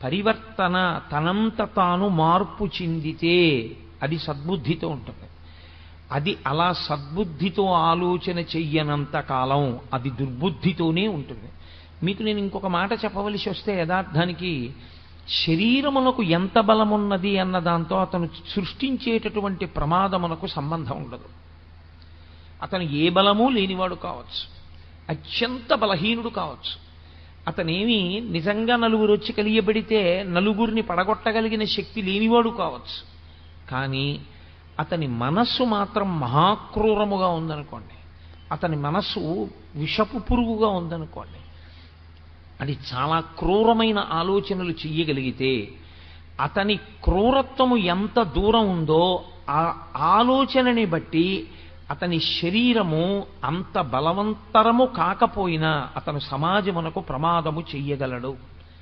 పరివర్తన తనంత తాను మార్పు చెందితే అది సద్బుద్ధితో ఉంటుంది. అది అలా సద్బుద్ధితో ఆలోచన చెయ్యనంత కాలం అది దుర్బుద్ధితోనే ఉంటుంది. మీకు నేను ఇంకొక మాట చెప్పవలసి వస్తే, యథార్థానికి శరీరమునకు ఎంత బలమున్నది అన్న దాంతో అతను సృష్టించేటటువంటి ప్రమాదమునకు సంబంధం ఉండదు. అతను ఏ బలము లేనివాడు కావచ్చు, అత్యంత బలహీనుడు కావచ్చు. అతనేమి నిజంగా నలుగురు వచ్చి కలియబడితే నలుగురిని పడగొట్టగలిగిన శక్తి లేనివాడు కావచ్చు. కానీ అతని మనస్సు మాత్రం మహాక్రూరముగా ఉందనుకోండి, అతని మనస్సు విషపు పురుగుగా ఉందనుకోండి, అది చాలా క్రూరమైన ఆలోచనలు చెయ్యగలిగితే అతని క్రూరత్వము ఎంత దూరం ఉందో ఆ ఆలోచనని బట్టి అతని శరీరము అంత బలవంతరము కాకపోయినా అతను సమాజమునకు ప్రమాదము చెయ్యగలడు.